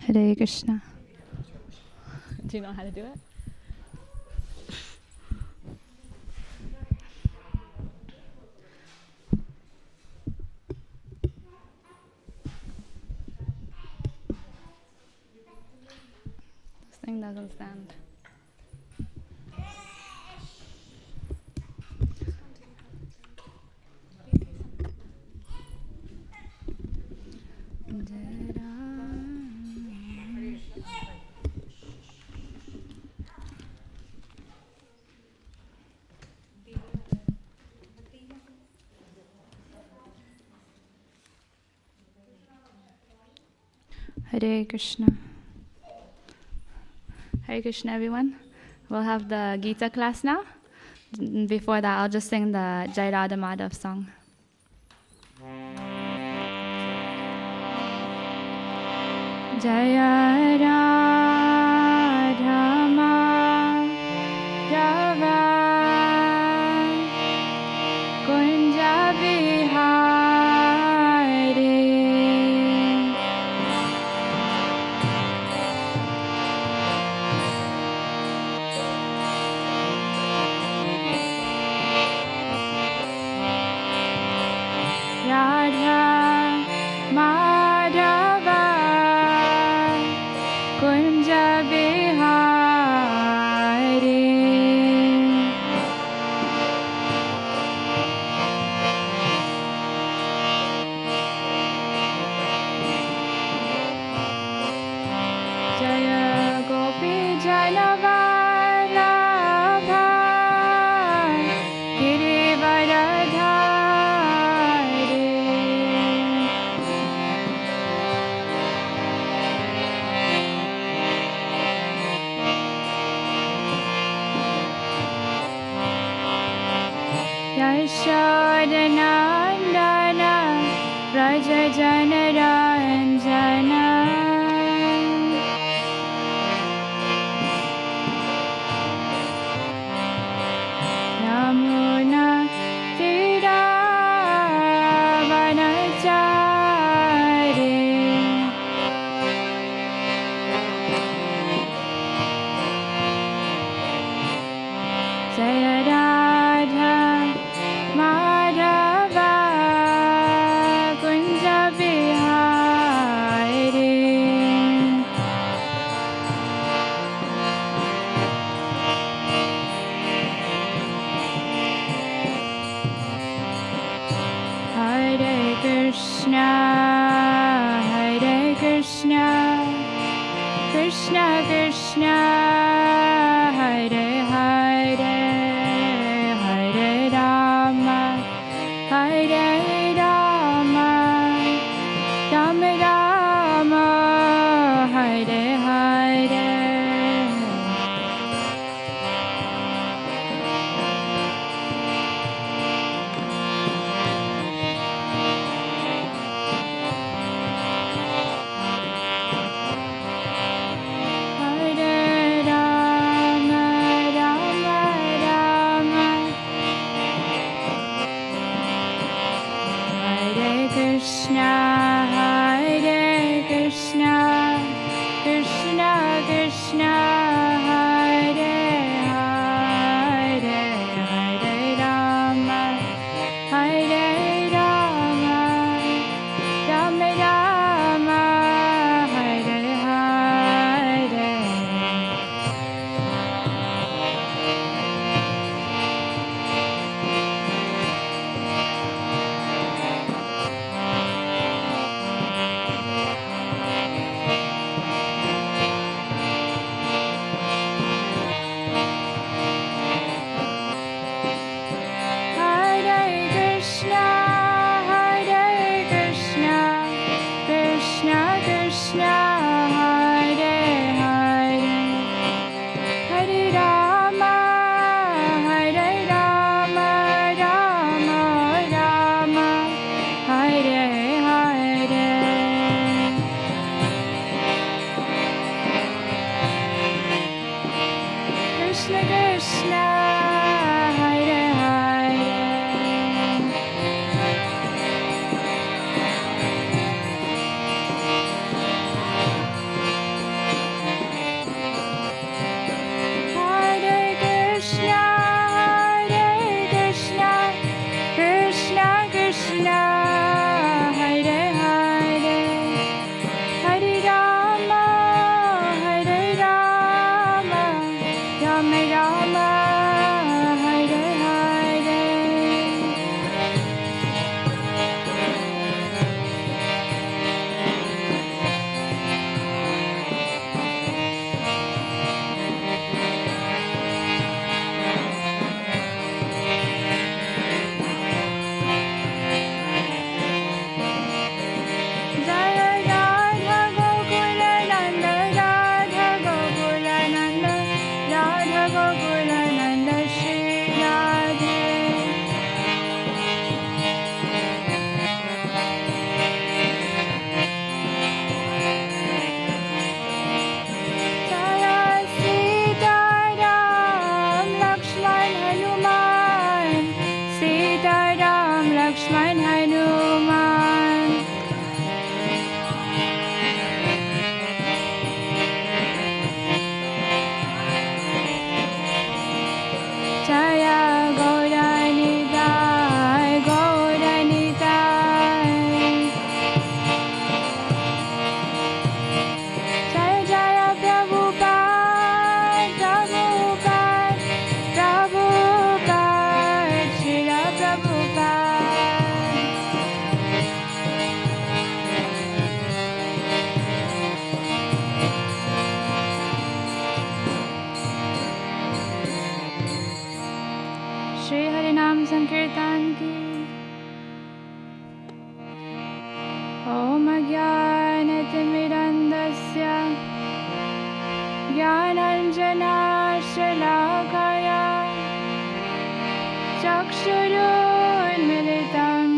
Hare Krishna. Do you know how to do it? This thing doesn't stand. Hare Krishna. Hare Krishna, everyone. We'll have the Gita class now. Before that, I'll just sing the Jai Radha Madhav song. Jaya Radha Madhava Kunja Bihari Radha Madhava Kunja Bihari Jaya Gopi Janavallabha Girivaradhari Yashodanandana Vrajajanaraञ्जना Yamuna Tiravanachari Jaya Radha Madhava Kunja Bihari Hare Krishna Krishna Krishna Hare Hare Hare Rama Hare Rama Rama Rama Hare Hare Hare Rama Rama Rama Hare Krishna Krishna Krishna Hare Hare Hare Rama Rama Rama Hare Hare संकीर्तन की। ॐ अज्ञानतिमिरन्धस्य ज्ञानाञ्जनशलाकया चक्षुरुन्मिलितं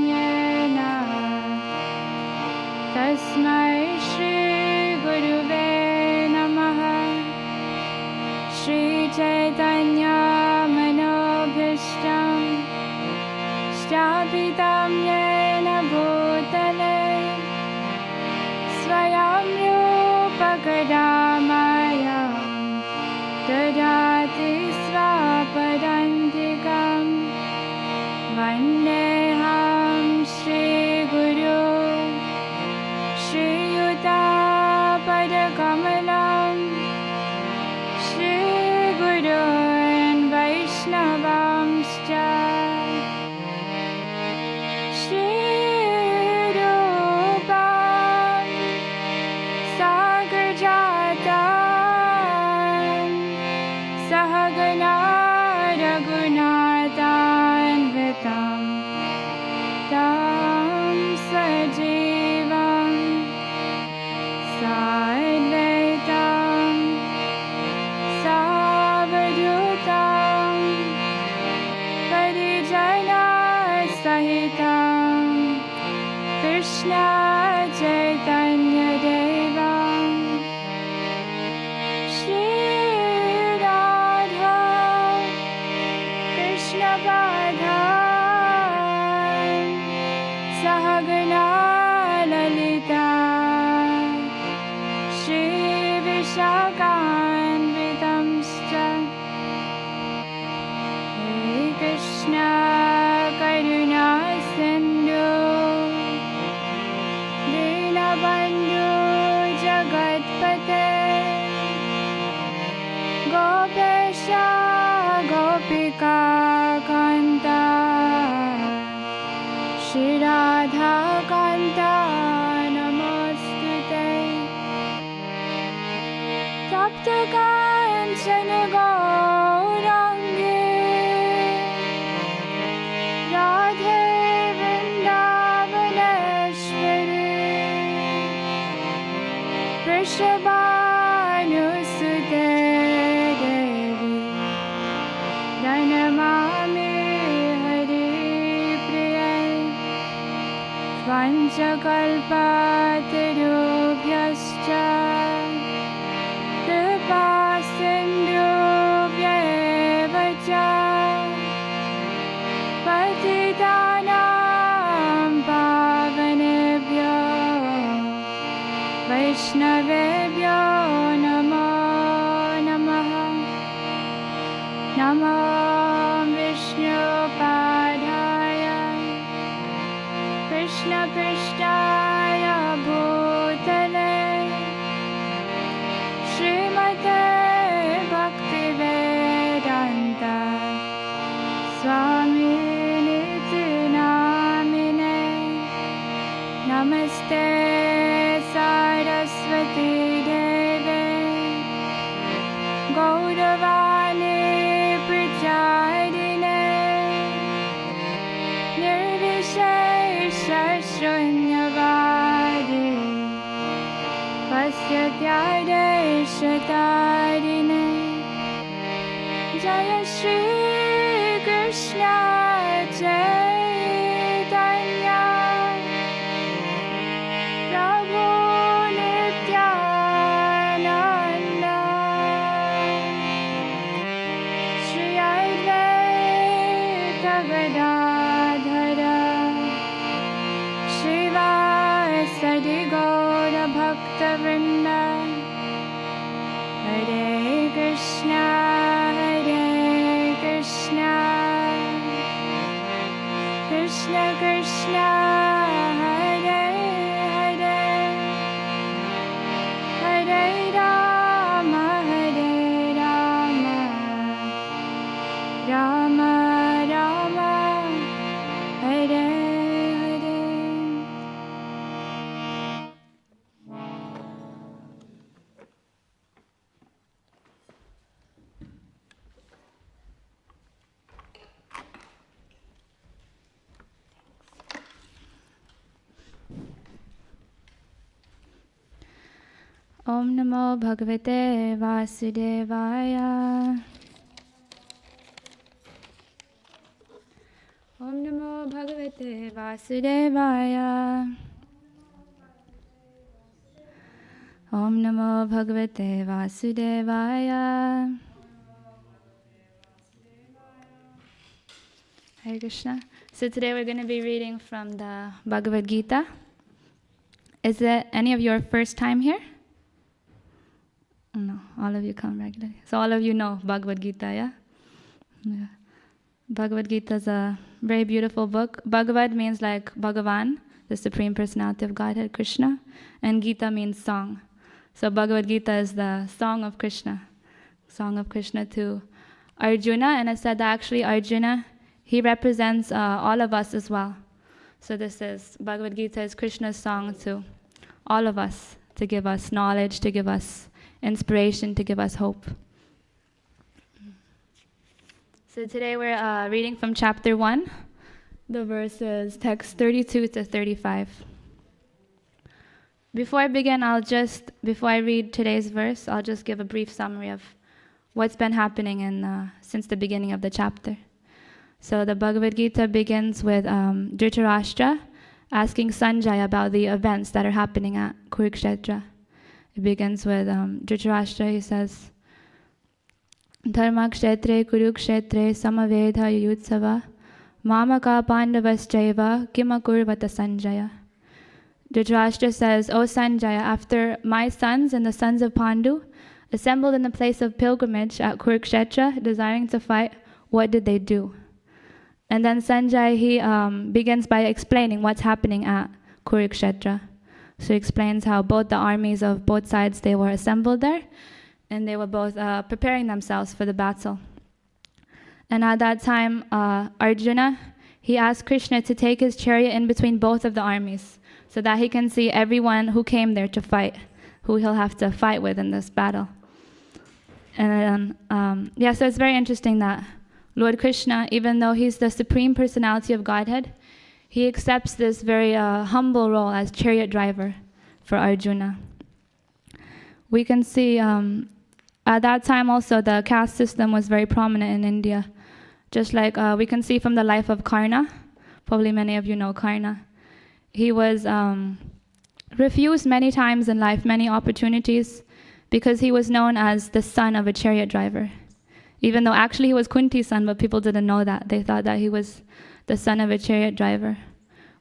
येन तस्मै श्रीगुरुवे नमः। श्रीचैतन्यमनोभीष्टं स्थापितं येन भूतले स्वयं रूपकदा मह्यं ददाति स्वापदान्तिकं। वन्देऽहं श्रीगुरो श्रीयुतापदकमलं श्रीगुरोन् वैष्णवांश्च श्रीरूपं साग्रजातं सहगना रघुनाथान्वितं तं सजीवं साद्वैतं सावधूतं परिजनसहितं कृष्ण चैतन्यदेवं श्रीराधा कृष्णपादां सहगना ललिता श्रीविशाखान्वितंश्च। हे कृष्ण करुणा सिन्धु दीनबन्धु जगत्पते गोपेश गोपिका कान्ता श्रीराधा कान्ता नमोऽस्तुते। तप्तकाञ्चन गौराङ्गे राधे वृन्दावनेश्वरी वृषभानुसुते देवी प्रणमामि हरिप्रिये। पञ्चकल्पतरुभ्यश्च कृपासिन्धुभ्येव च पतितानां पावनेभ्यो वैष्णवेभ्यो नमो नमः। नमो विष्णुपादाय कृष्णपृष्ठाय भूतले श्रीमते Bhaktivedanta Jaya Shri Krishna Chaitanya Prabhu Nityananda Shri Advaita Gadadhara Srivasadi Gaura Bhakta Vrinda Hare Krishna Krishna Krishna Hare Hare Hare Rama Rama Rama Hare Hare. Om Namo Bhagavate Vasudevaya. Om Namo Bhagavate Vasudevaya. Om Namo Bhagavate Vasudevaya. Hare Krishna. So today we're going to be reading from the Bhagavad Gita. Is it any of your first time here? No, all of you come regularly. So all of you know Bhagavad Gita, yeah? Yeah. Bhagavad Gita is a very beautiful book. Bhagavad means like Bhagavan, the Supreme Personality of Godhead, Krishna. And Gita means song. So Bhagavad Gita is the song of Krishna to Arjuna. And it said that actually Arjuna, he represents all of us as well. So this is, Bhagavad Gita is Krishna's song to all of us, to give us knowledge, to give us inspiration, to give us hope. So today we're reading from chapter 1, the verses text 32 to 35. Before I begin, before I read today's verse, I'll just give a brief summary of what's been happening since the beginning of the chapter. So the Bhagavad Gita begins with Dhritarashtra asking Sanjaya about the events that are happening at Kurukshetra. It begins with Dhritarashtra. He says, Dharma kshetre kurukshetre samavedha yutsava mamaka pandavaschaiva kimakurvata Sanjaya. Dhritarashtra says, O Sanjaya, after my sons and the sons of Pandu assembled in the place of pilgrimage at Kurukshetra, desiring to fight, what did they do? And then Sanjaya, he begins by explaining what's happening at Kurukshetra. So he explains how both the armies of both sides, they were assembled there, and they were both preparing themselves for the battle. And at that time, Arjuna, he asked Krishna to take his chariot in between both of the armies, so that he can see everyone who came there to fight, who he'll have to fight with in this battle. And then, so it's very interesting that Lord Krishna, even though he's the Supreme Personality of Godhead, he accepts this very humble role as chariot driver for Arjuna. We can see at that time also the caste system was very prominent in India. Just like we can see from the life of Karna, probably many of you know Karna. He was refused many times in life, many opportunities, because he was known as the son of a chariot driver. Even though actually he was Kunti's son, but people didn't know that. They thought that he was the son of a chariot driver.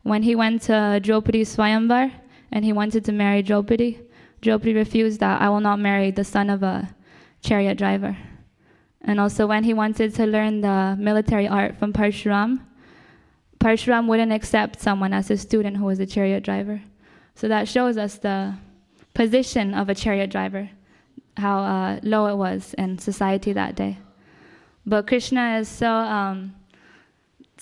When he went to Draupadi's Swayamvar and he wanted to marry Draupadi, Draupadi refused that. I will not marry the son of a chariot driver. And also when he wanted to learn the military art from Parshuram, Parshuram wouldn't accept someone as his student who was a chariot driver. So that shows us the position of a chariot driver, how low it was in society that day. But Krishna is so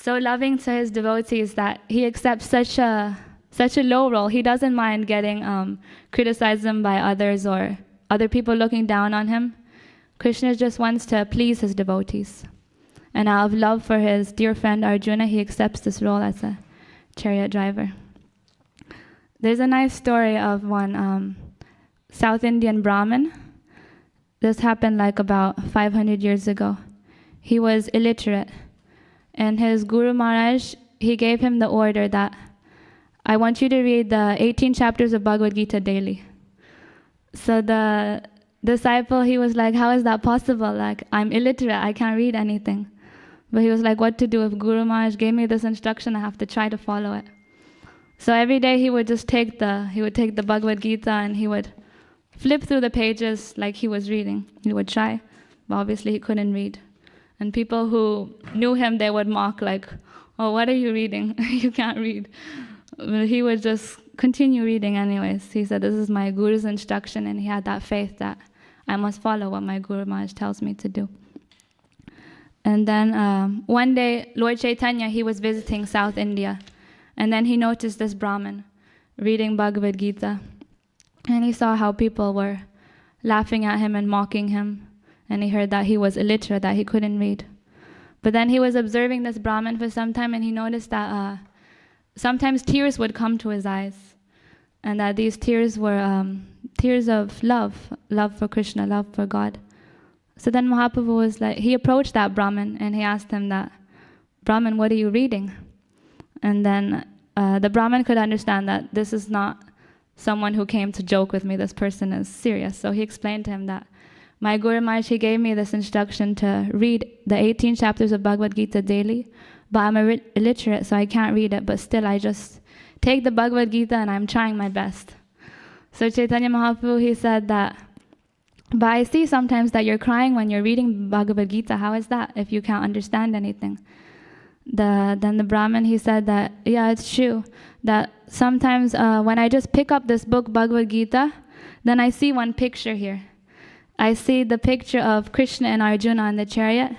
loving to his devotees that he accepts such a low role. He doesn't mind getting criticized by others or other people looking down on him. Krishna just wants to please his devotees. And out of love for his dear friend Arjuna, he accepts this role as a chariot driver. There's a nice story of one South Indian Brahmin. This happened like about 500 years ago. he was illiterate. And his Guru Maharaj, he gave him the order that, I want you to read the 18 chapters of Bhagavad Gita daily. So the disciple, he was like, how is that possible? Like, I'm illiterate, I can't read anything. But he was like, what to do? If Guru Maharaj gave me this instruction, I have to try to follow it. So every day he would just take the Bhagavad Gita and he would flip through the pages like he was reading. He would try, but obviously he couldn't read. And people who knew him, they would mock like, oh, what are you reading? You can't read. But he would just continue reading anyways. He said, this is my Guru's instruction, and he had that faith that I must follow what my Guru Maharaj tells me to do. And then one day, Lord Chaitanya, he was visiting South India. And then he noticed this Brahmin reading Bhagavad Gita. And he saw how people were laughing at him and mocking him. And he heard that he was illiterate, that he couldn't read. But then he was observing this Brahmin for some time, and he noticed that sometimes tears would come to his eyes. And that these tears were tears of love for Krishna, love for God. So then Mahaprabhu was like, he approached that Brahmin and he asked him that, Brahmin, what are you reading? And then the Brahmin could understand that this is not someone who came to joke with me, this person is serious. So he explained to him that my Guru Maharaj, he gave me this instruction to read the 18 chapters of Bhagavad Gita daily, but I'm illiterate, so I can't read it, but still I just take the Bhagavad Gita and I'm trying my best. So Chaitanya Mahaprabhu, he said that, but I see sometimes that you're crying when you're reading Bhagavad Gita. How is that if you can't understand anything? Then the Brahmin, he said that, yeah, it's true, that sometimes when I just pick up this book, Bhagavad Gita, then I see one picture here. I see the picture of Krishna and Arjuna in the chariot,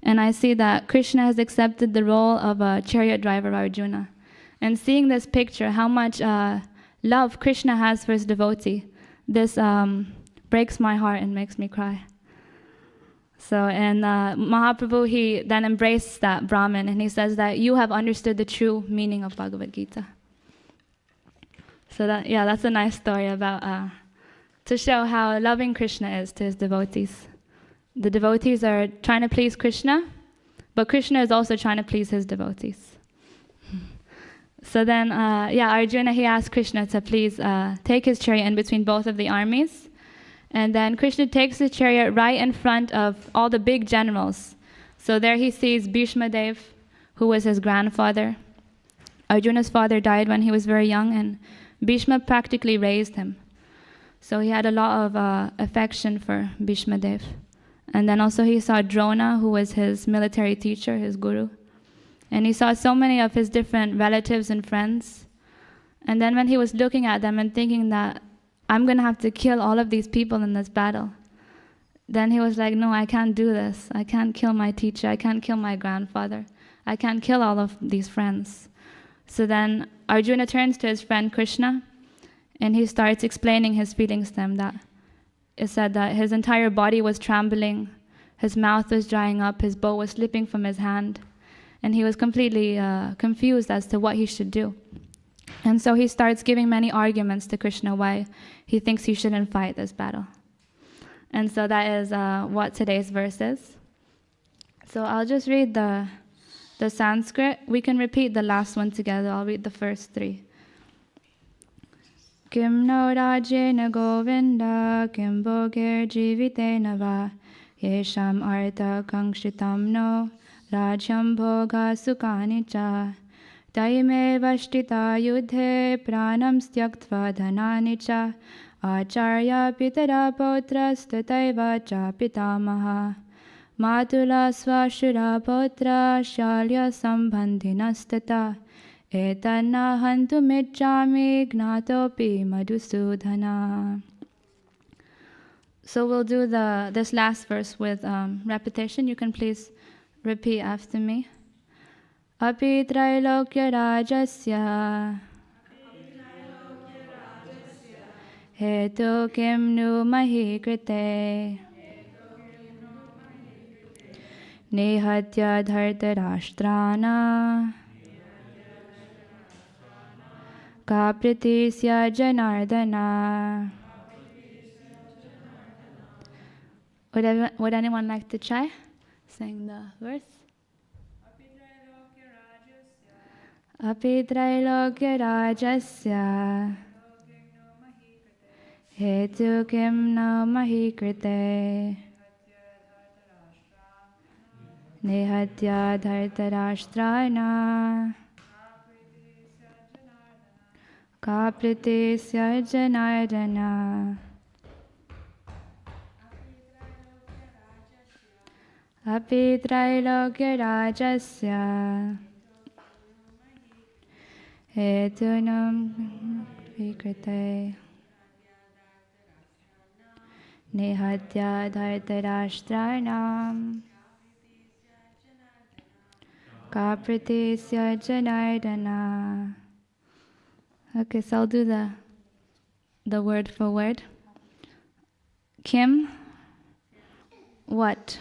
and I see that Krishna has accepted the role of a chariot driver, Arjuna. And seeing this picture, how much love Krishna has for his devotee, this breaks my heart and makes me cry. So, and Mahaprabhu, he then embraced that Brahmin, and he says that you have understood the true meaning of Bhagavad Gita. So that's a nice story about, to show how loving Krishna is to his devotees. The devotees are trying to please Krishna, but Krishna is also trying to please his devotees. So then, Arjuna, he asked Krishna to please take his chariot in between both of the armies. And then Krishna takes the chariot right in front of all the big generals. So there he sees Bhishma Dev, who was his grandfather. Arjuna's father died when he was very young, and Bhishma practically raised him. So he had a lot of affection for Bhishma Dev. And then also he saw Drona, who was his military teacher, his guru. And he saw so many of his different relatives and friends. And then when he was looking at them and thinking that, I'm going to have to kill all of these people in this battle, then he was like, no, I can't do this. I can't kill my teacher. I can't kill my grandfather. I can't kill all of these friends. So then Arjuna turns to his friend Krishna, and he starts explaining his feelings to him. That it said that his entire body was trembling, his mouth was drying up, his bow was slipping from his hand, and he was completely confused as to what he should do. And so he starts giving many arguments to Krishna why he thinks he shouldn't fight this battle. And so that is what today's verse is. So I'll just read the Sanskrit. We can repeat the last one together. I'll read the first three. Kim no rajena govinda, kim bhogir jivitena va, yesham artha kangshitam no, rajyam bhoga sukani cha. Taime vashtita yudhe pranam styaktva dhanani cha, acharya pitara potras tataiva cha pitamaha. Matula swashura potra shalya sambandhinastata, etanna hantu michami gnatopi madhusudhana. So we'll do this last verse with repetition. You can please repeat after me. Api trailokya rajasya hetu kim nu mahi krite nihatya dharta rashtrana kapritisya janardana. Would anyone like to try? sing the verse. Api Trailokya Rajasya Hetu Kim No Mahikrite Nihatya Dhartarashtrana Kapritisya Janardana Api Trailokya Rajasya Hetunam Vikrite Nihatya Dhartarashtrayanam Kapritisya Janardana. Okay, so I'll do the word for word. Kim, what?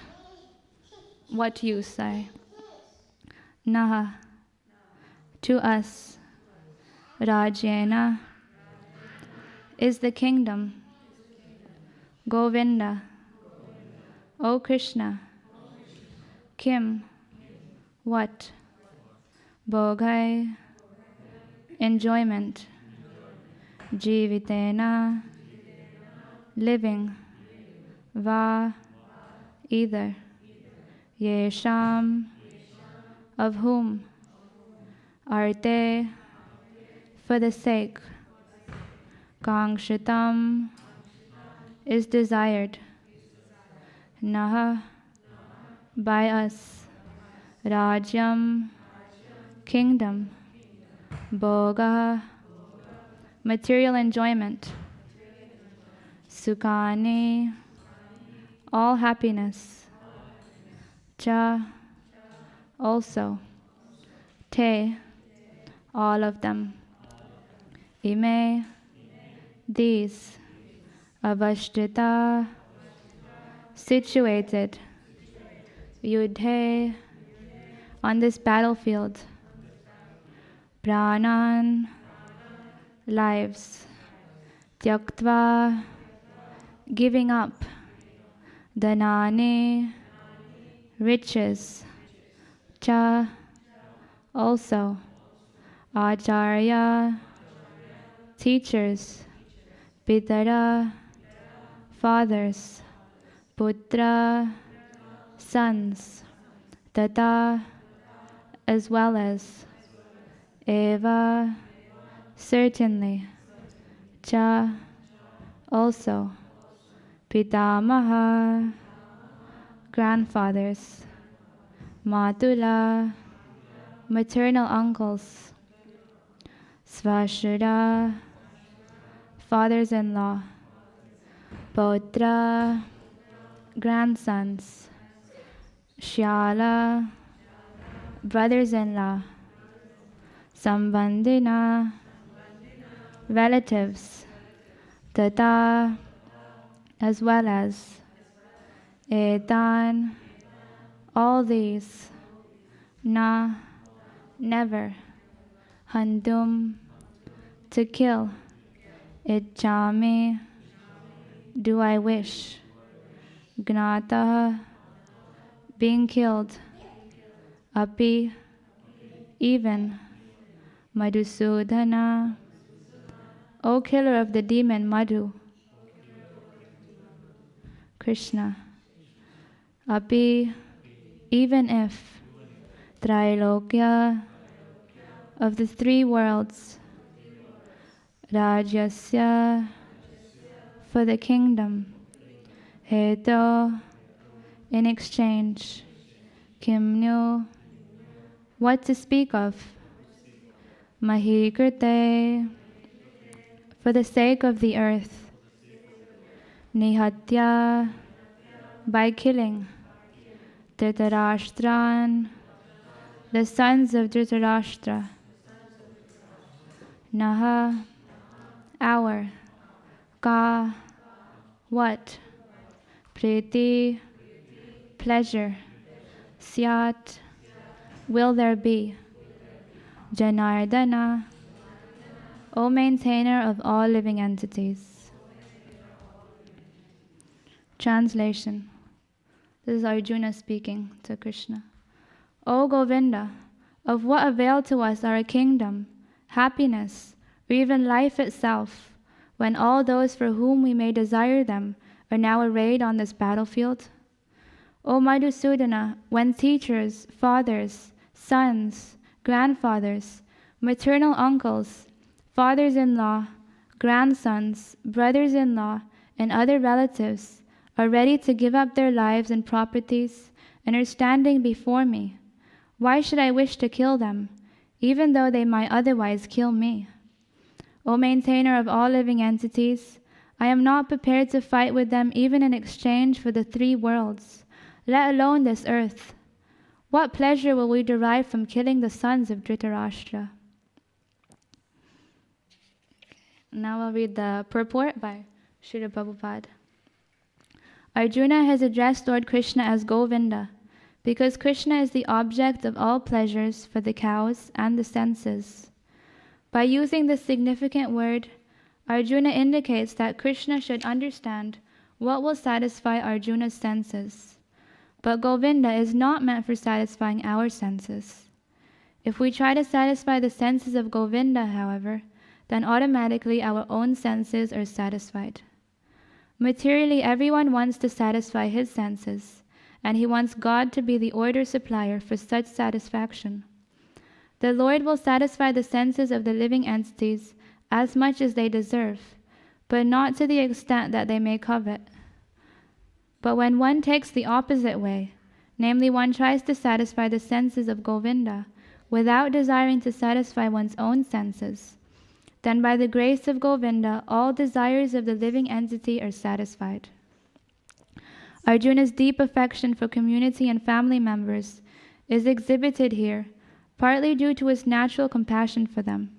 What you say? Naha, to us. Rajena is the kingdom. Govinda, O Krishna. Kim, what? Bhogai, enjoyment. Jivitena, living. Va, either. Yesham, of whom. Arte, for the sake. Kangshitam, is desired. Naha, by us. Rajyam, kingdom. Bhoga, material enjoyment. Sukhani, all happiness. Cha, also. Te, all of them. Ime, these. Avashtita, situated. Yudhe, on this battlefield. Pranan, lives. Tyaktva, giving up. Dhanani, riches. Cha, also. Acharya, teachers. Pitara, fathers. Putra, sons. Tata, as well as. Eva, certainly. Cha, also. Pitamaha, grandfathers. Matula, maternal uncles. Svashura, fathers-in-law. Potra, grandsons. Shyala, brothers-in-law. Sambandhina, relatives. Tata, as well as. Etan, all these. Na, never. Handum, to kill. Ichami, do I wish. Gnata, being killed. Api, even. Madhusudhana, O killer of the demon Madhu. Krishna. Api, even if. Trailokya, of the three worlds. Rajasya, for the kingdom. Heto, in exchange. Kimnu, what to speak of. Mahikrite, for the sake of the earth. Nihatya, by killing. Dhritarashtran, the sons of Dhritarashtra. Naha, our. Ka, what. Priti, pleasure. Syat, will there be. Janardana, O maintainer of all living entities. Translation. This is Arjuna speaking to Krishna. O Govinda, of what avail to us are a kingdom, happiness, or even life itself, when all those for whom we may desire them are now arrayed on this battlefield? O Madhusudana, when teachers, fathers, sons, grandfathers, maternal uncles, fathers-in-law, grandsons, brothers-in-law, and other relatives are ready to give up their lives and properties and are standing before me, why should I wish to kill them, even though they might otherwise kill me? O maintainer of all living entities, I am not prepared to fight with them even in exchange for the 3 worlds, let alone this earth. What pleasure will we derive from killing the sons of Dhritarashtra? Now I'll read the purport by Srila Prabhupada. Arjuna has addressed Lord Krishna as Govinda, because Krishna is the object of all pleasures for the cows and the senses. By using this significant word, Arjuna indicates that Krishna should understand what will satisfy Arjuna's senses. But Govinda is not meant for satisfying our senses. If we try to satisfy the senses of Govinda, however, then automatically our own senses are satisfied. Materially, everyone wants to satisfy his senses, and he wants God to be the order supplier for such satisfaction. The Lord will satisfy the senses of the living entities as much as they deserve, but not to the extent that they may covet. But when one takes the opposite way, namely one tries to satisfy the senses of Govinda without desiring to satisfy one's own senses, then by the grace of Govinda, all desires of the living entity are satisfied. Arjuna's deep affection for community and family members is exhibited here, partly due to his natural compassion for them.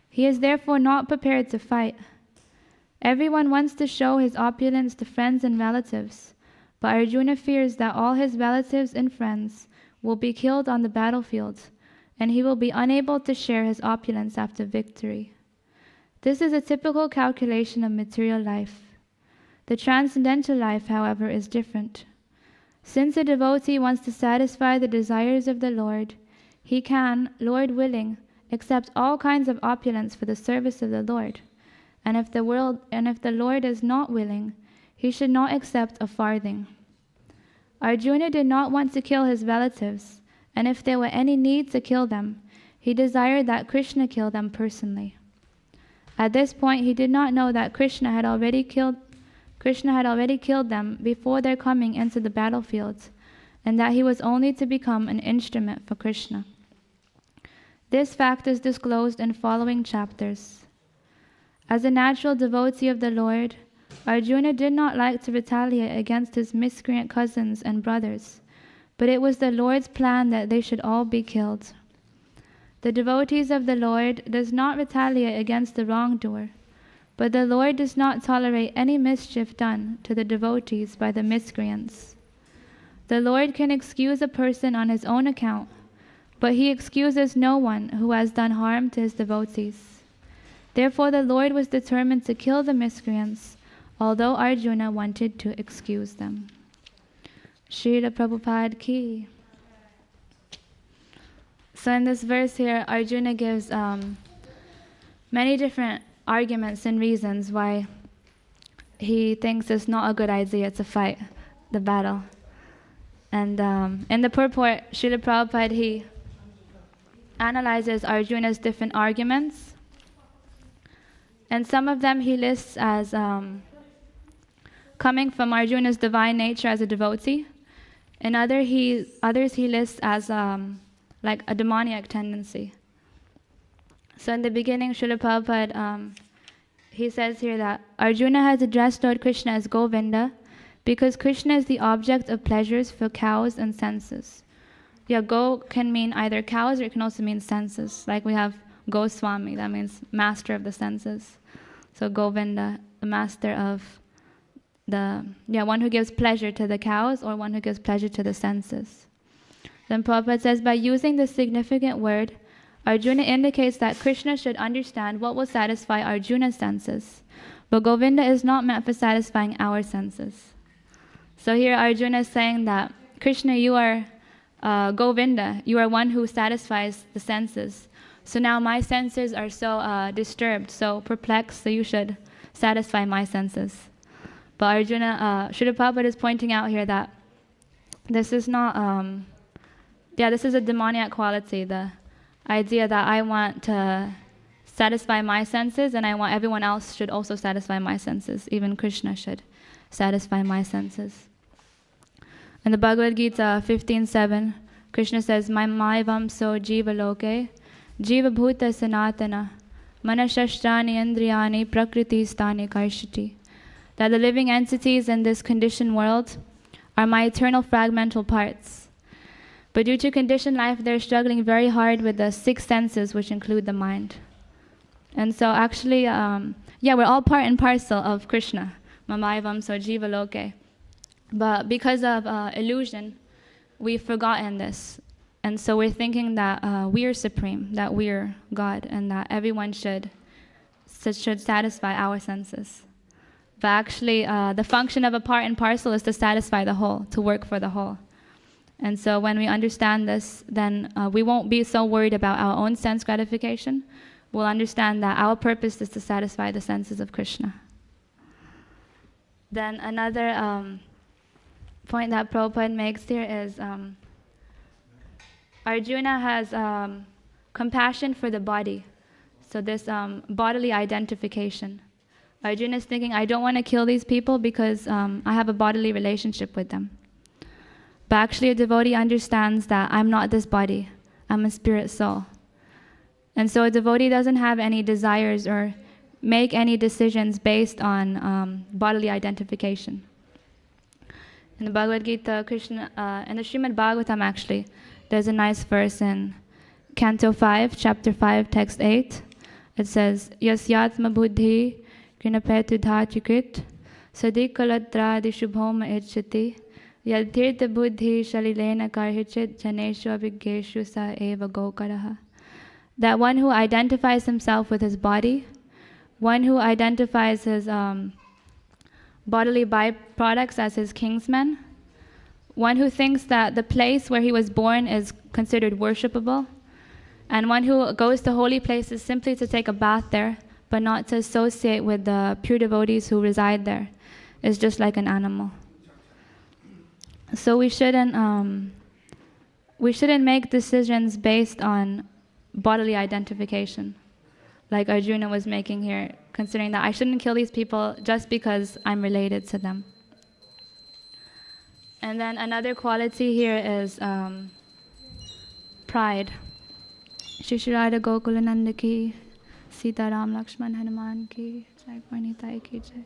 He is therefore not prepared to fight. Everyone wants to show his opulence to friends and relatives, but Arjuna fears that all his relatives and friends will be killed on the battlefield, and he will be unable to share his opulence after victory. This is a typical calculation of material life. The transcendental life, however, is different. Since a devotee wants to satisfy the desires of the Lord, he can, Lord willing, accept all kinds of opulence for the service of the Lord. And if the Lord is not willing, he should not accept a farthing. Arjuna did not want to kill his relatives, and if there were any need to kill them, he desired that Krishna kill them personally. At this point, he did not know that Krishna had already killed them before their coming into the battlefield, and that he was only to become an instrument for Krishna. This fact is disclosed in following chapters. As a natural devotee of the Lord, Arjuna did not like to retaliate against his miscreant cousins and brothers, but it was the Lord's plan that they should all be killed. The devotees of the Lord does not retaliate against the wrongdoer, but the Lord does not tolerate any mischief done to the devotees by the miscreants. The Lord can excuse a person on his own account, but he excuses no one who has done harm to his devotees. Therefore the Lord was determined to kill the miscreants, although Arjuna wanted to excuse them. Srila Prabhupada ki. So in this verse here, Arjuna gives many different arguments and reasons why he thinks it's not a good idea to fight the battle. And in the purport, Srila Prabhupada, he analyzes Arjuna's different arguments. And some of them he lists as coming from Arjuna's divine nature as a devotee. And others he lists as like a demoniac tendency. So in the beginning, Srila Prabhupada, he says here that Arjuna has addressed Lord Krishna as Govinda because Krishna is the object of pleasures for cows and senses. Yeah, go can mean either cows or it can also mean senses. Like we have Goswami, that means master of the senses. So Govinda, the master of one who gives pleasure to the cows or one who gives pleasure to the senses. Then Prabhupada says, by using this significant word, Arjuna indicates that Krishna should understand what will satisfy Arjuna's senses, but Govinda is not meant for satisfying our senses. So here Arjuna is saying that, Krishna, you are Govinda. You are one who satisfies the senses. So now my senses are so disturbed, so perplexed, so you should satisfy my senses. But Arjuna, Srila Prabhupada is pointing out here that this is not, this is a demoniac quality, the idea that I want to satisfy my senses and I want everyone else should also satisfy my senses. Even Krishna should satisfy my senses. In the Bhagavad Gita 15:7, Krishna says, Maivam so jiva loke, jiva bhuta sanatana, manashashrani indriyani prakriti stani karshiti. That the living entities in this conditioned world are my eternal fragmental parts. But due to conditioned life, they're struggling very hard with the 6 senses, which include the mind. And so actually, we're all part and parcel of Krishna. Mamaivam so jiva loke. But because of illusion, we've forgotten this. And so we're thinking that we're supreme, that we're God, and that everyone should satisfy our senses. But actually, the function of a part and parcel is to satisfy the whole, to work for the whole. And so when we understand this, then we won't be so worried about our own sense gratification. We'll understand that our purpose is to satisfy the senses of Krishna. Then another point that Prabhupada makes here is Arjuna has compassion for the body. So this bodily identification. Arjuna is thinking, I don't want to kill these people because I have a bodily relationship with them. But actually a devotee understands that I'm not this body, I'm a spirit soul. And so a devotee doesn't have any desires or make any decisions based on bodily identification. In the Bhagavad Gita, Krishna, in the Srimad Bhagavatam actually, there's a nice verse in Canto 5, Chapter 5, Text 8. It says, Yasyatma buddhi Krinapetu dhachikrit sadikaladra dishubhoma ichati yadhirtha buddhi shalilena karhichit janeshu abhigeshu sa eva gokaraha. That one who identifies himself with his body, one who identifies his bodily byproducts as his kingsmen, one who thinks that the place where he was born is considered worshipable, and one who goes to holy places simply to take a bath there, but not to associate with the pure devotees who reside there, is just like an animal. So we shouldn't make decisions based on bodily identification, like Arjuna was making here, considering that I shouldn't kill these people just because I'm related to them. And then another quality here is pride. Shishirada Gokulananda ki, Sita Ram Lakshman Hanuman ki, Jai Parnitai ki Jai.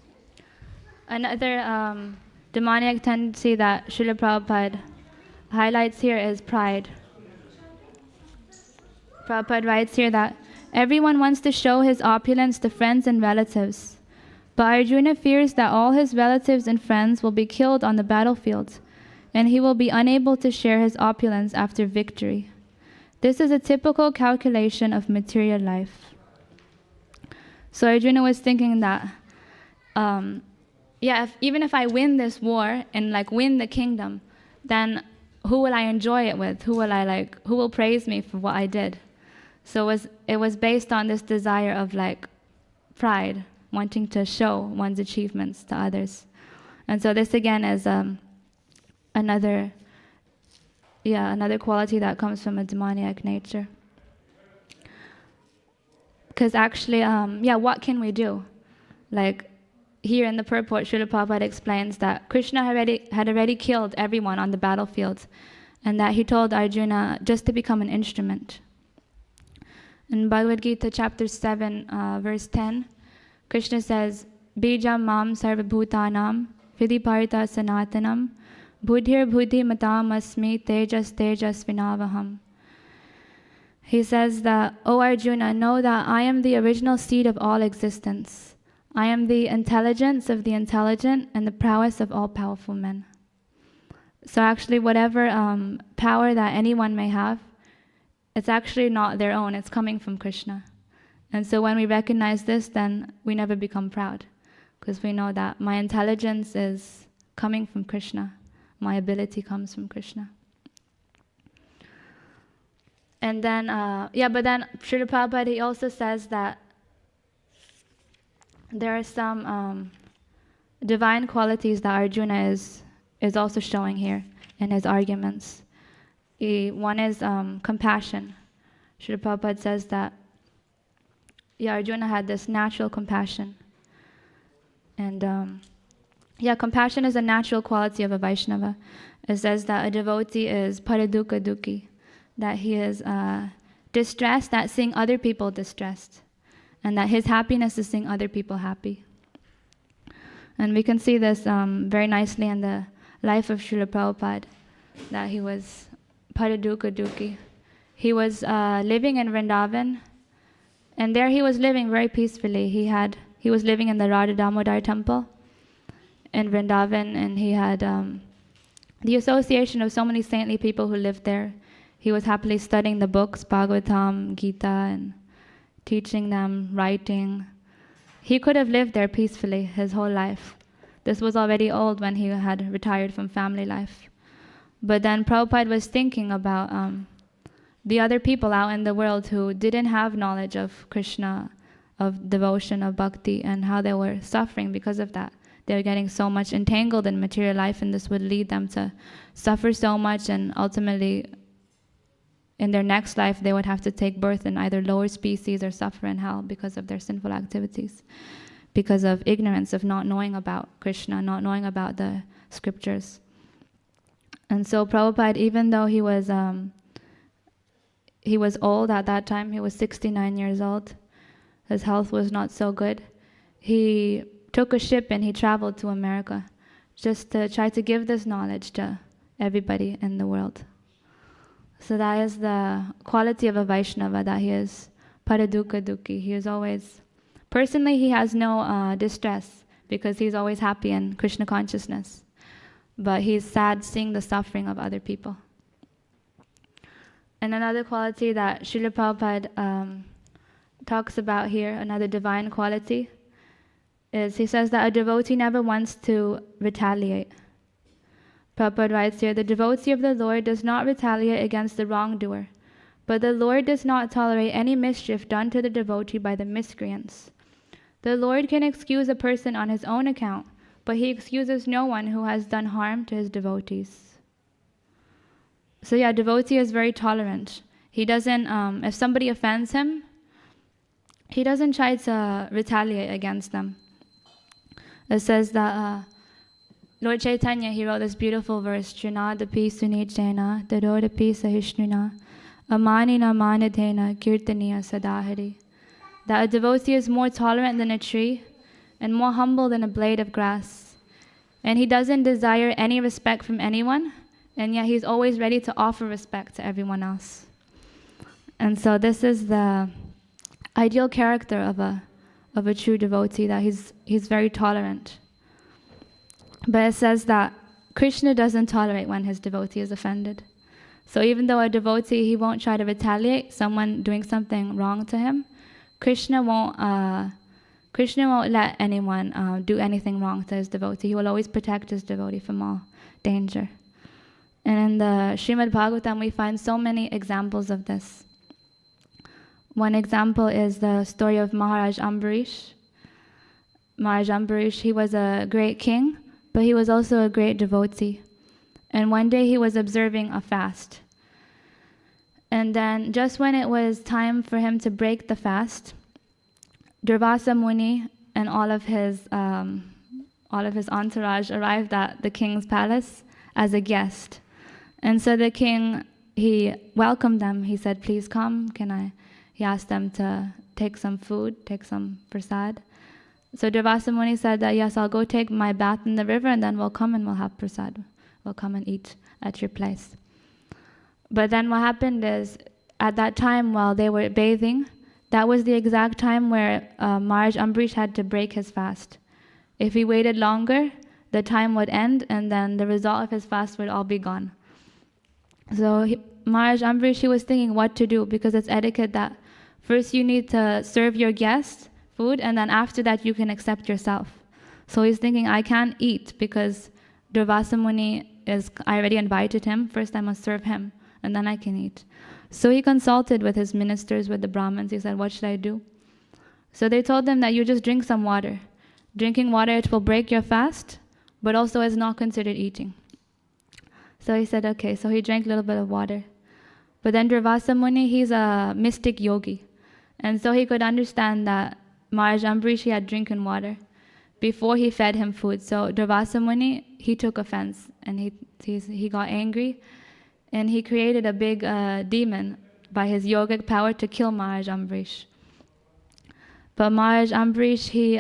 Another demoniac tendency that Srila Prabhupada highlights here is pride. Prabhupada writes here that everyone wants to show his opulence to friends and relatives, but Arjuna fears that all his relatives and friends will be killed on the battlefield, and he will be unable to share his opulence after victory. This is a typical calculation of material life. So Arjuna was thinking that, even if I win this war and win the kingdom, then who will I enjoy it with? Who will praise me for what I did? So it was based on this desire of pride, wanting to show one's achievements to others. And so this again is another quality that comes from a demoniac nature. Because actually, what can we do? Here in the purport, Srila Prabhupada explains that Krishna had already killed everyone on the battlefield, and that he told Arjuna just to become an instrument. In Bhagavad Gita chapter 7, verse 10, Krishna says, Bijam mam sarvabhutanam vidiparita sanatanam buddhir buddhi matam asmi tejas tejas vinavaham. He says that, O Arjuna, know that I am the original seed of all existence. I am the intelligence of the intelligent and the prowess of all powerful men. So actually whatever power that anyone may have, it's actually not their own, it's coming from Krishna. And so when we recognize this, then we never become proud, because we know that my intelligence is coming from Krishna. My ability comes from Krishna. And then, but then Srila Prabhupada, he also says that there are some divine qualities that Arjuna is also showing here in his arguments. One is compassion. Srila Prabhupada says that Arjuna had this natural compassion. And compassion is a natural quality of a Vaishnava. It says that a devotee is paradukkha dukhi, that he is distressed at seeing other people distressed, and that his happiness is seeing other people happy. And we can see this very nicely in the life of Srila Prabhupada, that he was paradukkha dukhi. He was living in Vrindavan, and there he was living very peacefully. He was living in the Radha Damodar temple in Vrindavan, and he had the association of so many saintly people who lived there. He was happily studying the books, Bhagavatam, Gita, and teaching them, writing. He could have lived there peacefully his whole life. This was already old when he had retired from family life. But then Prabhupada was thinking about the other people out in the world who didn't have knowledge of Krishna, of devotion, of bhakti, and how they were suffering because of that. They were getting so much entangled in material life, and this would lead them to suffer so much, and ultimately in their next life they would have to take birth in either lower species or suffer in hell because of their sinful activities, because of ignorance, of not knowing about Krishna, not knowing about the scriptures. And so Prabhupada, even though he was old at that time, he was 69 years old, his health was not so good, he took a ship and he traveled to America just to try to give this knowledge to everybody in the world. So that is the quality of a Vaishnava, that he is paradukkha dukhi. He is always, personally he has no distress because he's always happy in Krishna consciousness. But he's sad seeing the suffering of other people. And another quality that Srila Prabhupada talks about here, another divine quality, is he says that a devotee never wants to retaliate. Prabhupada writes here, the devotee of the Lord does not retaliate against the wrongdoer, but the Lord does not tolerate any mischief done to the devotee by the miscreants. The Lord can excuse a person on his own account, but he excuses no one who has done harm to his devotees. So devotee is very tolerant. He doesn't, if somebody offends him, he doesn't try to retaliate against them. It says that Lord Chaitanya, he wrote this beautiful verse, Trinadapi Sunichena, Darodapi Sahishnuna, Amanina Manadhena, Kirtaniya Sadahari. That a devotee is more tolerant than a tree and more humble than a blade of grass. And he doesn't desire any respect from anyone, and yet he's always ready to offer respect to everyone else. And so this is the ideal character of a true devotee, that he's very tolerant. But it says that Krishna doesn't tolerate when his devotee is offended. So even though a devotee, he won't try to retaliate someone doing something wrong to him, Krishna won't let anyone do anything wrong to his devotee. He will always protect his devotee from all danger. And in the Srimad Bhagavatam, we find so many examples of this. One example is the story of Maharaj Ambarish. Maharaj Ambarish, he was a great king, but he was also a great devotee. And one day he was observing a fast. And then just when it was time for him to break the fast, Durvasa Muni and all of his entourage arrived at the king's palace as a guest. And so the king, he welcomed them. He said, please come, he asked them to take some food, take some prasad. So Durvasa Muni said that, yes, I'll go take my bath in the river and then we'll come and we'll have prasad. We'll come and eat at your place. But then what happened is, at that time while they were bathing, that was the exact time where Maharaj Ambarish had to break his fast. If he waited longer, the time would end and then the result of his fast would all be gone. So Maharaj Ambarish, he was thinking what to do, because it's etiquette that first you need to serve your guests food and then after that you can accept yourself. So he's thinking, I can't eat because Durvasa Muni I already invited him. First I must serve him, and then I can eat. So he consulted with his ministers, with the Brahmins. He said, what should I do? So they told him that you just drink some water. Drinking water, it will break your fast, but also is not considered eating. So he said, okay. So he drank a little bit of water. But then Durvasa Muni, he's a mystic yogi. And so he could understand that Maharaj Ambarish, he had drinking water before he fed him food. So Durvasa Muni, he took offense, and he got angry, and he created a big demon by his yogic power to kill Maharaj Ambarish. But Maharaj Ambarish, he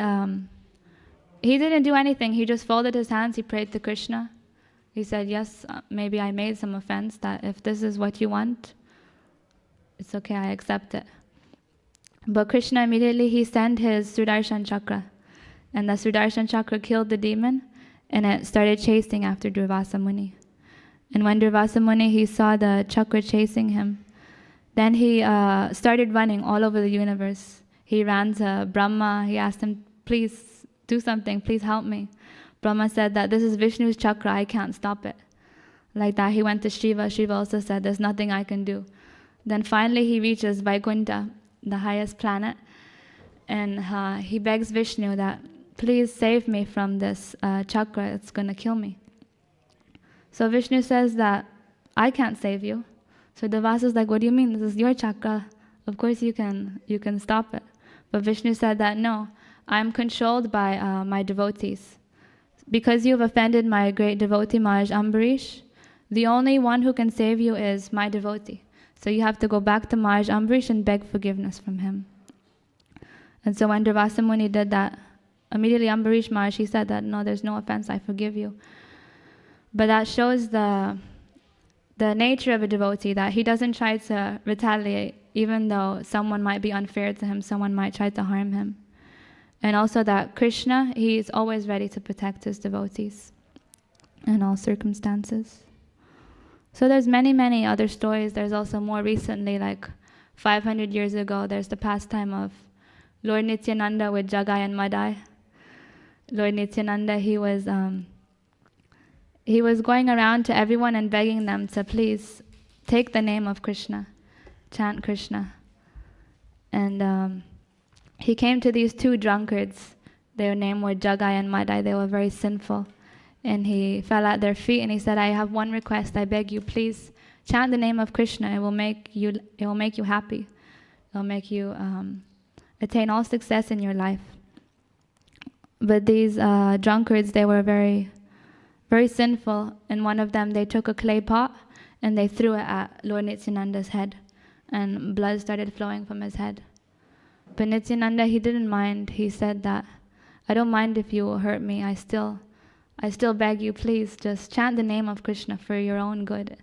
didn't do anything. He just folded his hands, he prayed to Krishna. He said, yes, maybe I made some offense, that if this is what you want, it's okay, I accept it. But Krishna immediately, he sent his Sudarshan Chakra. And the Sudarshan Chakra killed the demon, and it started chasing after Durvasa Muni. And when Durvasa Muni, he saw the chakra chasing him, then he started running all over the universe. He ran to Brahma. He asked him, please do something, please help me. Brahma said that this is Vishnu's chakra, I can't stop it. Like that, he went to Shiva. Shiva also said, there's nothing I can do. Then finally he reaches Vaikuntha, the highest planet, and he begs Vishnu that, please save me from this chakra, it's going to kill me. So Vishnu says that, I can't save you. So Durvasa is like, what do you mean? This is your chakra. Of course you can stop it. But Vishnu said that, no, I'm controlled by my devotees. Because you've offended my great devotee, Maharaj Ambarish, the only one who can save you is my devotee. So you have to go back to Maharaj Ambarish and beg forgiveness from him. And so when Durvasa Muni did that, immediately Ambarish Maharaj, he said that, no, there's no offense, I forgive you. But that shows the nature of a devotee, that he doesn't try to retaliate, even though someone might be unfair to him, someone might try to harm him. And also that Krishna, he is always ready to protect his devotees in all circumstances. So there's many, many other stories. There's also more recently, like 500 years ago, there's the pastime of Lord Nityananda with Jagai and Madai. Lord Nityananda, he was going around to everyone and begging them to please take the name of Krishna, chant Krishna. And he came to these two drunkards. Their name were Jagai and Madai. They were very sinful. And he fell at their feet and he said, I have one request. I beg you, please chant the name of Krishna. It will make you happy. It will make you attain all success in your life. But these drunkards, they were very, very sinful. And one of them, they took a clay pot and they threw it at Lord Nityananda's head. And blood started flowing from his head. But Nityananda, he didn't mind. He said that, I don't mind if you hurt me. I still beg you, please just chant the name of Krishna for your own good.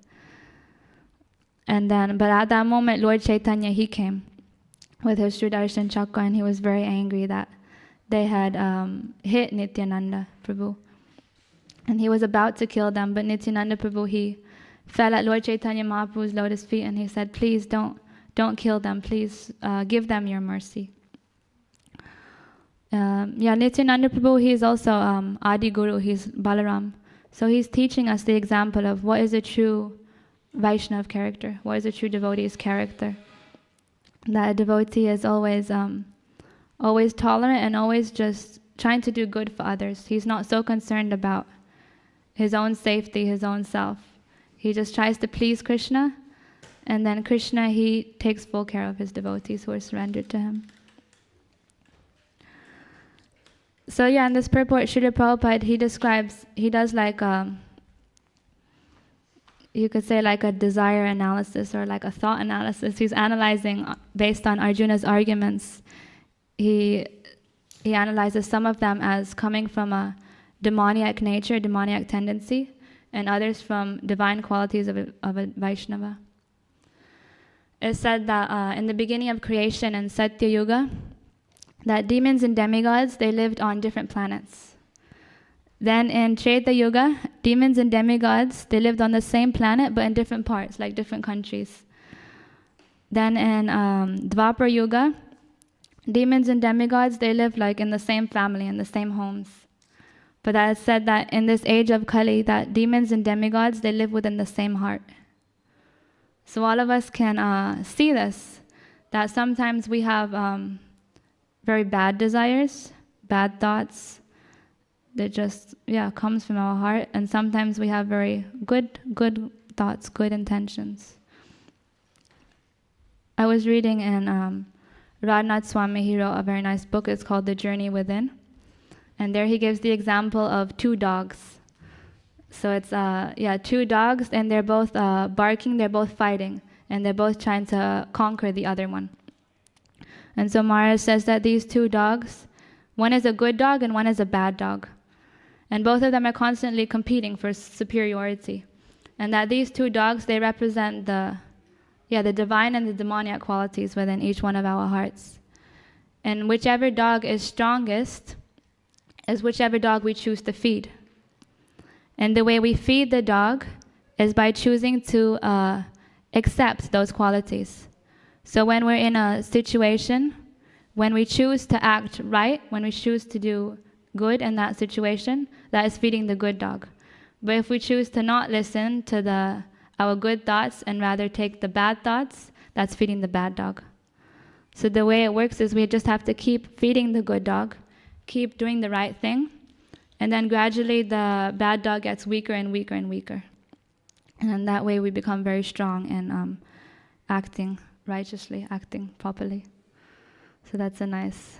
And then, but at that moment, Lord Chaitanya, he came with his Sudarshan Chakra, and he was very angry that they had hit Nityananda Prabhu. And he was about to kill them, but Nityananda Prabhu, he fell at Lord Chaitanya Mahaprabhu's lotus feet, and he said, please don't kill them, please give them your mercy. Nityananda Prabhu, he is also Adi Guru, he's Balaram. So he's teaching us the example of what is a true Vaishnava character, what is a true devotee's character. That a devotee is always tolerant and always just trying to do good for others. He's not so concerned about his own safety, his own self. He just tries to please Krishna, and then Krishna, he takes full care of his devotees who are surrendered to him. So in this purport, Srila Prabhupada, he does like you could say like a desire analysis or like a thought analysis. He's analyzing based on Arjuna's arguments. He analyzes some of them as coming from a demoniac nature, demoniac tendency, and others from divine qualities of a Vaishnava. It's said that in the beginning of creation in Satya Yuga, that demons and demigods, they lived on different planets. Then in Treta Yuga, demons and demigods, they lived on the same planet but in different parts, like different countries. Then in Dvapara Yuga, demons and demigods, they lived like in the same family, in the same homes. But that is said that in this age of Kali, that demons and demigods, they live within the same heart. So all of us can see this, that sometimes we have very bad desires, bad thoughts that just, comes from our heart. And sometimes we have very good thoughts, good intentions. I was reading in Radhanath Swami, he wrote a very nice book. It's called The Journey Within. And there he gives the example of two dogs. So it's, two dogs, and they're both barking, they're both fighting, and they're both trying to conquer the other one. And so Maharaj says that these two dogs, one is a good dog and one is a bad dog. And both of them are constantly competing for superiority. And that these two dogs, they represent the divine and the demoniac qualities within each one of our hearts. And whichever dog is strongest is whichever dog we choose to feed. And the way we feed the dog is by choosing to accept those qualities. So when we're in a situation, when we choose to act right, when we choose to do good in that situation, that is feeding the good dog. But if we choose to not listen to our good thoughts and rather take the bad thoughts, that's feeding the bad dog. So the way it works is we just have to keep feeding the good dog, keep doing the right thing, and then gradually the bad dog gets weaker and weaker and weaker. And then that way we become very strong in acting righteously, acting properly. So that's a nice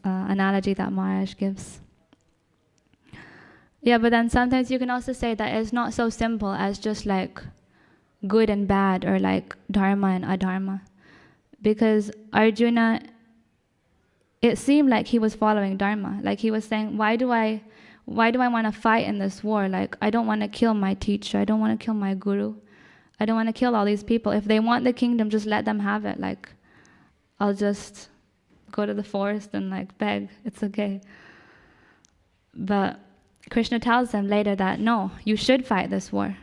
analogy that Maharaj gives. Yeah, but then sometimes you can also say that it's not so simple as just like good and bad, or like dharma and adharma. Because Arjuna, it seemed like he was following dharma. Like he was saying, why do I want to fight in this war? Like, I don't want to kill my teacher. I don't want to kill my guru. I don't want to kill all these people. If they want the kingdom, just let them have it. Like, I'll just go to the forest and like beg. It's okay. But Krishna tells them later that, no, you should fight this war.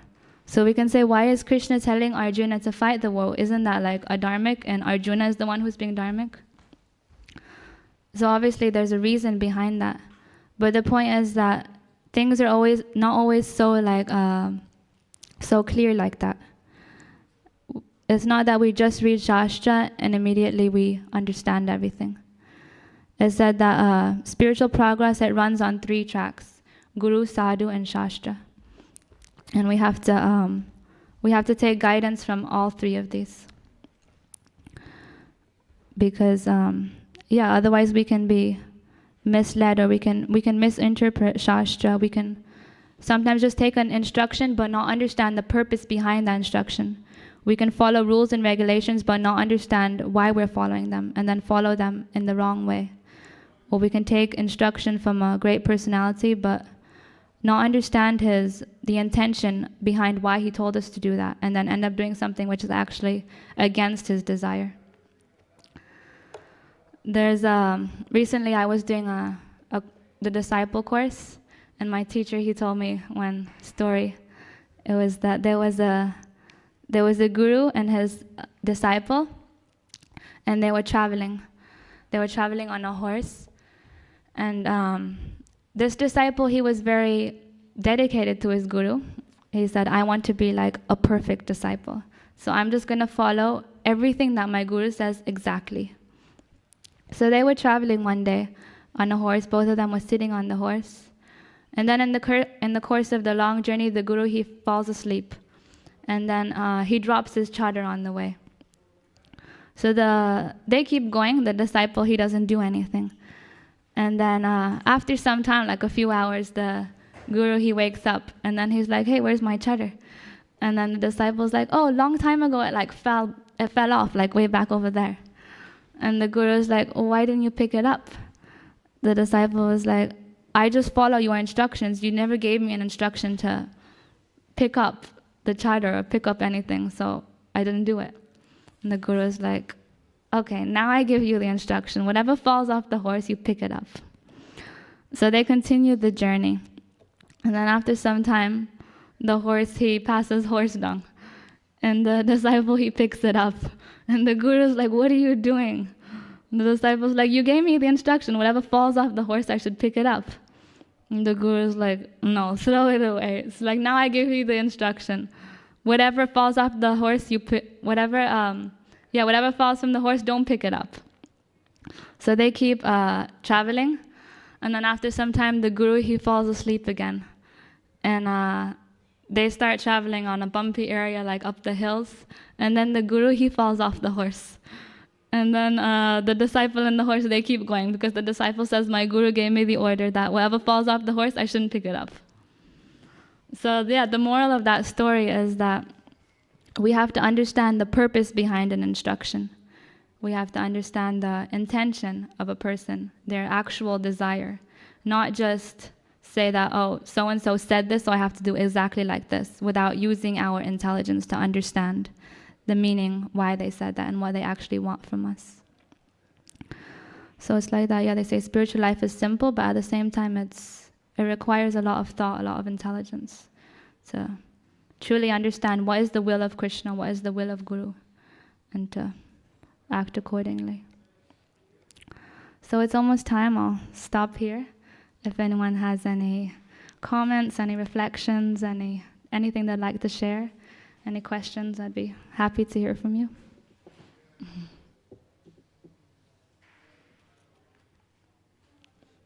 So we can say, why is Krishna telling Arjuna to fight the war? Isn't that like adharmic, and Arjuna is the one who's being dharmic? So obviously there's a reason behind that. But the point is that things are not always so like so clear like that. It's not that we just read Shastra and immediately we understand everything. It's said that spiritual progress, it runs on 3 tracks: Guru, Sadhu, and Shastra. And we have to take guidance from all 3 of these. Because otherwise we can be misled, or we can misinterpret Shastra. We can sometimes just take an instruction but not understand the purpose behind that instruction. We can follow rules and regulations but not understand why we're following them, and then follow them in the wrong way. Or we can take instruction from a great personality but not understand the intention behind why he told us to do that, and then end up doing something which is actually against his desire. There's recently I was doing the disciple course, and my teacher, he told me one story. It was that there was a guru and his disciple, and they were traveling. They were traveling on a horse, and this disciple, he was very dedicated to his guru. He said, I want to be like a perfect disciple. So I'm just going to follow everything that my guru says exactly. So they were traveling one day on a horse. Both of them were sitting on the horse. And then in the course of the long journey, the guru, he falls asleep. And then he drops his chadar on the way. So they keep going. The disciple, he doesn't do anything. And then after some time, like a few hours, the guru, he wakes up. And then he's like, hey, where's my chadar? And then the disciple's like, oh, long time ago, it fell off, like way back over there. And the guru's like, oh, why didn't you pick it up? The disciple was like, I just follow your instructions. You never gave me an instruction to pick up the chadar or pick up anything, so I didn't do it. And the guru's like, okay, now I give you the instruction. Whatever falls off the horse, you pick it up. So they continued the journey. And then after some time, the horse, he passes horse dung. And the disciple, he picks it up. And the guru's like, what are you doing? And the disciple's like, you gave me the instruction. Whatever falls off the horse, I should pick it up. And the guru is like, no, throw it away. It's like, now I give you the instruction. Whatever falls off the horse, you pick, whatever falls from the horse, don't pick it up. So they keep traveling, and then after some time, the guru, he falls asleep again. And they start traveling on a bumpy area, like up the hills, and then the guru, he falls off the horse. And then the disciple and the horse, they keep going, because the disciple says, my guru gave me the order that whatever falls off the horse, I shouldn't pick it up. So yeah, the moral of that story is that we have to understand the purpose behind an instruction. We have to understand the intention of a person, their actual desire, not just say that, oh, so-and-so said this, so I have to do exactly like this, without using our intelligence to understand the meaning, why they said that, and what they actually want from us. So it's like that, yeah, they say spiritual life is simple, but at the same time it requires a lot of thought, a lot of intelligence to truly understand what is the will of Krishna, what is the will of Guru, and to act accordingly. So it's almost time. I'll stop here. If anyone has any comments, any reflections, anything they'd like to share, any questions, I'd be happy to hear from you.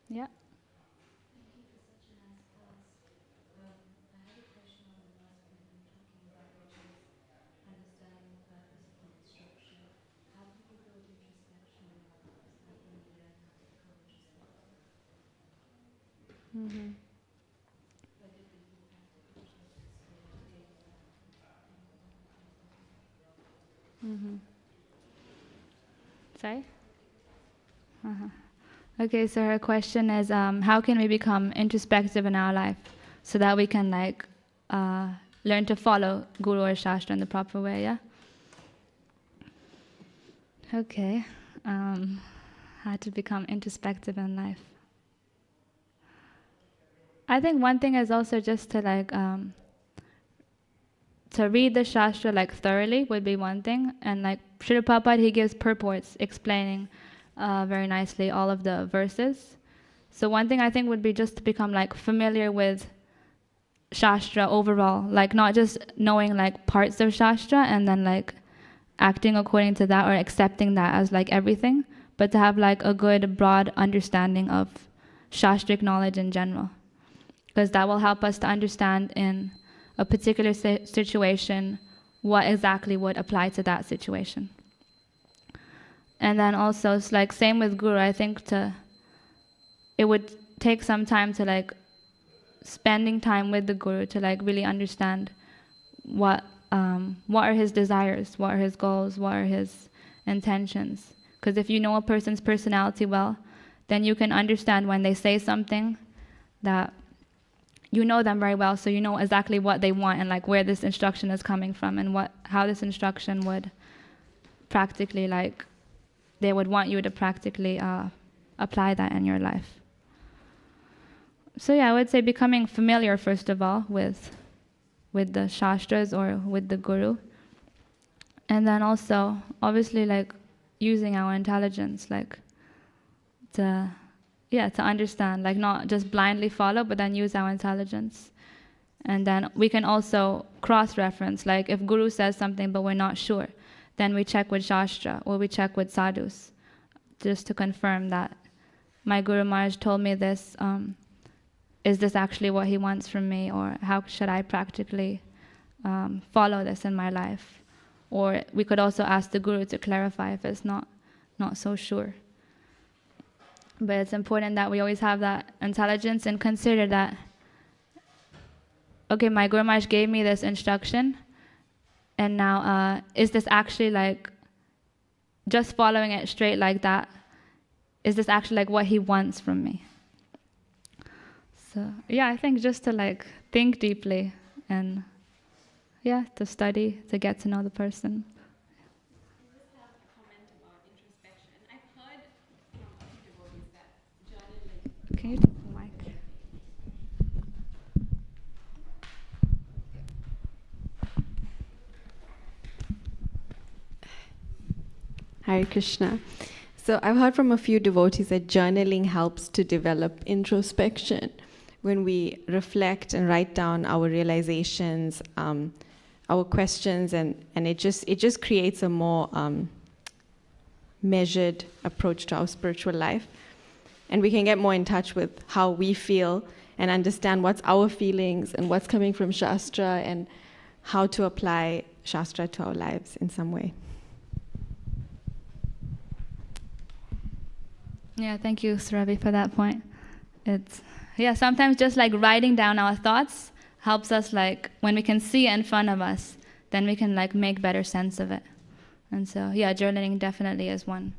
Yeah. Mm-hmm. Mm-hmm. Sorry? Uh-huh. Okay, so her question is, how can we become introspective in our life so that we can learn to follow Guru or Shastra in the proper way, yeah? Okay. How to become introspective in life. I think one thing is also just to read the Shastra thoroughly would be one thing, and Srila Prabhupada, he gives purports explaining very nicely all of the verses. So one thing I think would be just to become familiar with Shastra overall, not just knowing parts of Shastra and then acting according to that or accepting that as everything, but to have a good broad understanding of Shastric knowledge in general. Because that will help us to understand in a particular situation what exactly would apply to that situation. And then also, it's same with Guru. I think it would take some time to spending time with the Guru to really understand what are his desires, what are his goals, what are his intentions. Because if you know a person's personality well, then you can understand when they say something that you know them very well, so you know exactly what they want and where this instruction is coming from and how this instruction would practically they would want you to practically apply that in your life. So yeah, I would say becoming familiar first of all with the Shastras or with the Guru, and then also obviously using our intelligence to understand, not just blindly follow, but then use our intelligence. And then we can also cross-reference, if Guru says something but we're not sure, then we check with Shastra or we check with sadhus, just to confirm that my Guru Maharaj told me this, is this actually what he wants from me, or how should I practically follow this in my life? Or we could also ask the Guru to clarify if it's not so sure. But it's important that we always have that intelligence and consider that, okay, my Guru Maharaj gave me this instruction, and now is this actually just following it straight like that? Is this actually what he wants from me? So yeah, I think just to think deeply and to study, to get to know the person. Can you take the mic? Hare Krishna. So I've heard from a few devotees that journaling helps to develop introspection, when we reflect and write down our realizations, our questions, and it just creates a more measured approach to our spiritual life. And we can get more in touch with how we feel and understand what's our feelings and what's coming from Shastra and how to apply Shastra to our lives in some way. Yeah, thank you, Surabi, for that point. Sometimes just like writing down our thoughts helps us, like when we can see it in front of us, then we can like make better sense of it. And so, yeah, journaling definitely is one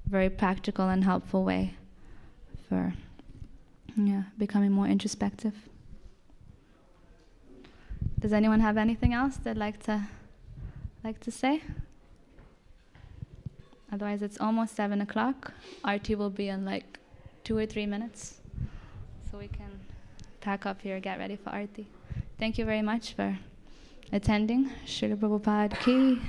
very practical and helpful way for becoming more introspective. Does anyone have anything else they'd like to say? Otherwise, it's almost 7 o'clock. Arti will be in like 2 or 3 minutes. So we can pack up here, get ready for Arti. Thank you very much for attending. Srila Prabhupada ki.